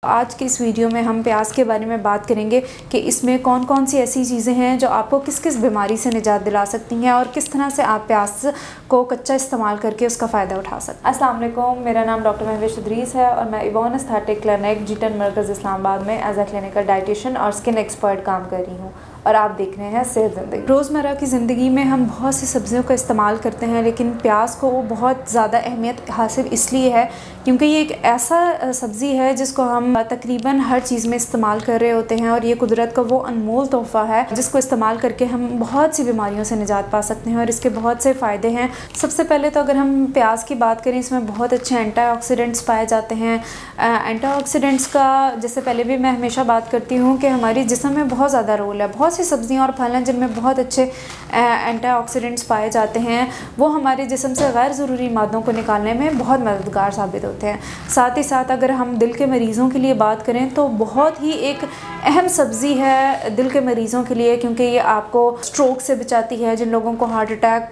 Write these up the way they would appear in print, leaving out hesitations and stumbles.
आज की इस वीडियो में हम प्याज के बारे में बात करेंगे कि इसमें कौन कौन सी ऐसी चीज़ें हैं जो आपको किस किस बीमारी से निजात दिला सकती हैं और किस तरह से आप प्याज को कच्चा इस्तेमाल करके उसका फ़ायदा उठा सकते हैं। अस्सलाम वालेकुम, मेरा नाम डॉक्टर महविश इदरीस है और मैं इवॉन एस्थेटिक क्लिनिक जीटन मरकज़ इस्लामाबाद में एज अ क्लिनिकल डाइटिशियन और स्किन एक्सपर्ट काम कर रही हूँ और आप देख रहे हैं सेहत ज़िंदगी। रोज़मर्रा की ज़िंदगी में हम बहुत सी सब्ज़ियों का इस्तेमाल करते हैं, लेकिन प्याज को वो बहुत ज़्यादा अहमियत हासिल इसलिए है क्योंकि ये एक ऐसा सब्ज़ी है जिसको हम तकरीबन हर चीज़ में इस्तेमाल कर रहे होते हैं और ये कुदरत का वो अनमोल तोहफ़ा है जिसको इस्तेमाल करके हम बहुत सी बीमारियों से निजात पा सकते हैं और इसके बहुत से फ़ायदे हैं। सबसे पहले तो अगर हम प्याज की बात करें, इसमें बहुत अच्छे एंटीऑक्सीडेंट्स पाए जाते हैं। एंटीऑक्सीडेंट्स का जैसे पहले भी मैं हमेशा बात करती हूँ कि हमारी जिस्म में बहुत ज़्यादा रोल है। बहुत सी सब्ज़ियाँ और फल हैं जिनमें बहुत अच्छे एंटीऑक्सीडेंट्स पाए जाते हैं, वो हमारे जिस्म से गैर ज़रूरी मादों को निकालने में बहुत मददगार साबित होते हैं। साथ ही साथ अगर हम दिल के मरीज़ों के लिए बात करें तो बहुत ही एक अहम सब्ज़ी है दिल के मरीज़ों के लिए, क्योंकि ये आपको स्ट्रोक से बचाती है। जिन लोगों को हार्ट अटैक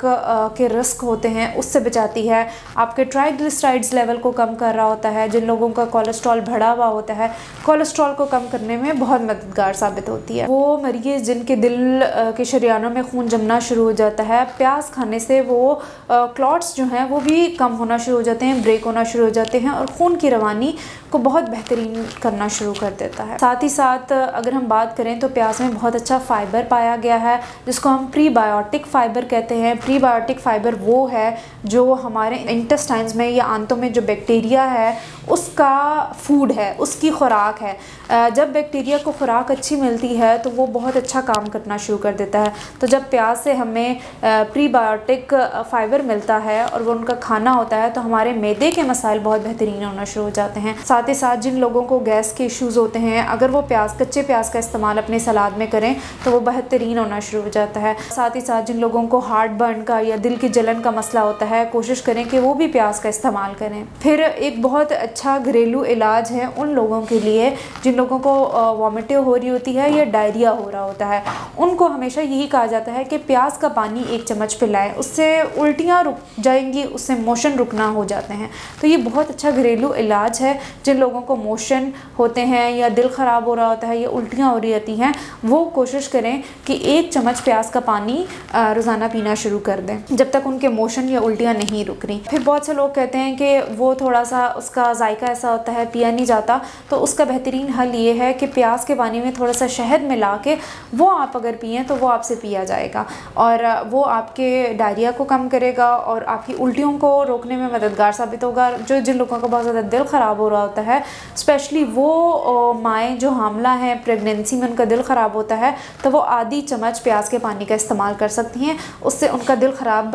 के रिस्क होते हैं उससे बचाती है। आपके ट्राइग्लिसराइड्स लेवल को कम कर रहा होता है। जिन लोगों का कोलेस्ट्रॉल बढ़ा हुआ होता है, कोलेस्ट्रॉल को कम करने में बहुत मददगार साबित होती है। वो मरीज़ जिनके दिल के शरियानों में खून जमना शुरू हो जाता है, प्याज खाने से वो क्लॉट्स जो हैं वो भी कम होना शुरू हो जाते हैं, ब्रेक होना शुरू हो जाते हैं और खून की रवानी को बहुत बेहतरीन करना शुरू कर देता है। साथ ही साथ अगर हम बात करें तो प्याज में बहुत अच्छा फ़ाइबर पाया गया है जिसको हम प्रीबायोटिक फ़ाइबर कहते हैं। प्रीबायोटिक फ़ाइबर वो है जो हमारे इंटेस्टाइन्स में या आंतों में जो बैक्टीरिया है उसका फूड है, उसकी खुराक है। जब बैक्टीरिया को खुराक अच्छी मिलती है तो वो बहुत अच्छा काम करना शुरू कर देता है। तो जब प्याज से हमें प्रीबायोटिक फ़ाइबर मिलता है और वो उनका खाना होता है तो हमारे मैदे के मसाइल बहुत बेहतरीन होना शुरू हो जाते हैं। साथ ही साथ जिन लोगों को गैस के इश्यूज़ होते हैं, अगर वो कच्चे प्याज का इस्तेमाल अपने सलाद में करें तो वो बेहतरीन होना शुरू हो जाता है। साथ ही साथ जिन लोगों को हार्ट बर्न का या दिल की जलन का मसला होता है, कोशिश करें कि वो भी प्याज का इस्तेमाल करें। फिर एक बहुत अच्छा घरेलू इलाज है उन लोगों के लिए जिन लोगों को वॉमिटिंग हो रही होती है या डायरिया हो रहा होता है। उनको हमेशा यही कहा जाता है कि प्याज का पानी 1 चम्मच पिलाएं, उससे उल्टियाँ रुक जाएंगी, उससे मोशन रुकना हो जाते हैं। तो ये बहुत अच्छा घरेलू इलाज है। जिन लोगों को मोशन होते हैं या दिल ख़राब हो रहा होता है या उल्टियाँ हो रही होती हैं, वो कोशिश करें कि 1 चम्मच प्याज का पानी रोज़ाना पीना शुरू कर दें जब तक उनके मोशन या उल्टियाँ नहीं रुक रही। फिर बहुत से लोग कहते हैं कि वो थोड़ा सा उसका जायका ऐसा होता है, पिया नहीं जाता, तो उसका बेहतरीन हल ये है कि प्याज के पानी में थोड़ा सा शहद मिला के वो आप अगर पिएँ तो वो आपसे पिया जाएगा और वो आपके डायरिया को कम करेगा और आपकी उल्टियों को रोकने में मददगार साबित होगा। जिन लोगों का बहुत ज़्यादा दिल ख़राब हो रहा होता है, स्पेशली वो माएँ जो हामला हैं, प्रेगनेंसी में उनका दिल ख़राब होता है, तो वो आधी चम्मच प्याज के पानी का इस्तेमाल कर सकती हैं। उससे उनका दिल ख़राब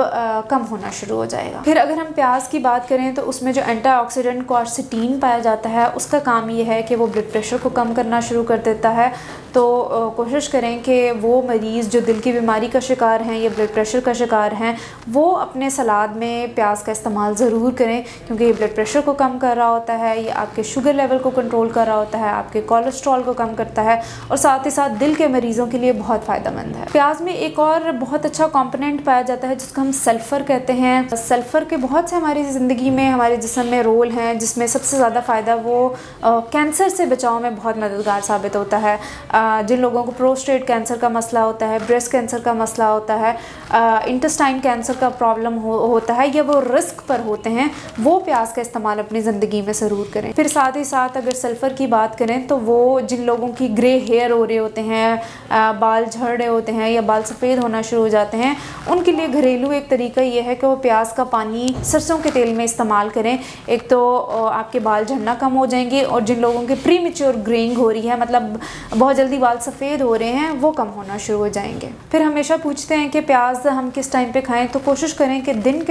कम होना शुरू हो जाएगा। फिर अगर हम प्याज की बात करें तो उसमें जो एंटीऑक्सीडेंट क्वारसेटीन पाया जाता है उसका काम ये है कि वो ब्लड प्रेशर को कम करना शुरू कर देता है। तो कोशिश करें कि वो मरीज़ जो दिल की बीमारी का शिकार हैं या ब्लड प्रेशर का शिकार हैं, वो अपने सलाद में प्याज का इस्तेमाल ज़रूर करें, क्योंकि ये ब्लड प्रेशर को कम कर रहा होता है, ये आपके शुगर लेवल को कंट्रोल कर रहा होता है, आपके कोलेस्ट्रॉल को कम करता है और साथ ही साथ दिल के मरीज़ों के लिए बहुत फ़ायदेमंद है। प्याज में एक और बहुत अच्छा कंपोनेंट पाया जाता है जिसको हम सल्फ़र कहते हैं। सल्फ़र के बहुत से हमारी ज़िंदगी में, हमारे जिस्म में रोल हैं, जिसमें सबसे ज़्यादा फ़ायदा वो कैंसर से बचाव में बहुत मददगार साबित होता है। जिन लोगों को प्रोस्टेट कैंसर का मसला होता है, ब्रेस्ट कैंसर का मसला होता है, इंटेस्टाइन कैंसर का प्रॉब्लम होता है या वो रिस्क पर होते हैं, वो प्याज का इस्तेमाल अपनी ज़िंदगी में ज़रूर करें। फिर साथ ही साथ अगर सल्फ़र की बात करें तो वो जिन लोगों की ग्रे हेयर हो रहे होते हैं, बाल झड़ रहे होते हैं या बाल सफ़ेद होना शुरू हो जाते हैं, उनके लिए घरेलू एक तरीका ये है कि वो प्याज का पानी सरसों के तेल में इस्तेमाल करें। एक तो आपके बाल झड़ना कम हो जाएंगे और जिन लोगों के प्रीमेच्योर ग्रेइंग हो रही है, मतलब बहुत जल्दी बाल सफ़ेद हो रहे हैं, वो कम होना शुरू हो जाएंगे। फिर हमेशा पूछते हैं कि प्याज हम किस टाइम पे खाएं, तो कोशिश करें कि दिन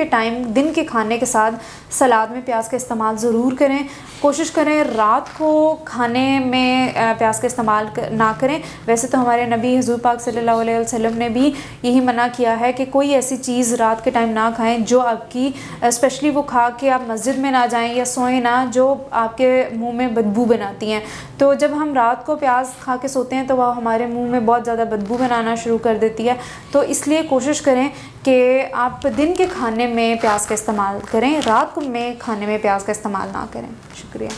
के खाने के साथ सलाद में प्याज का इस्तेमाल ज़रूर करें। कोशिश करें रात को खाने में प्याज का इस्तेमाल ना करें। वैसे तो हमारे नबी हुज़ूर पाक सल्लल्लाहु अलैहि वसल्लम ने भी यही मना किया है कि कोई ऐसी चीज़ रात के टाइम ना खाएं जो आपकी स्पेशली वो खा के आप मस्जिद में ना जाएं या सोएं ना, जो आपके मुंह में बदबू बनाती हैं। तो जब हम रात को प्याज खा के सोते हैं तो वह हमारे मुंह में बहुत ज़्यादा बदबू बनाना शुरू कर देती है। तो इसलिए कोशिश करें कि आप दिन के खाने में प्याज का इस्तेमाल करें, रात में खाने में प्याज का इस्तेमाल ना करें। शुक्रिया।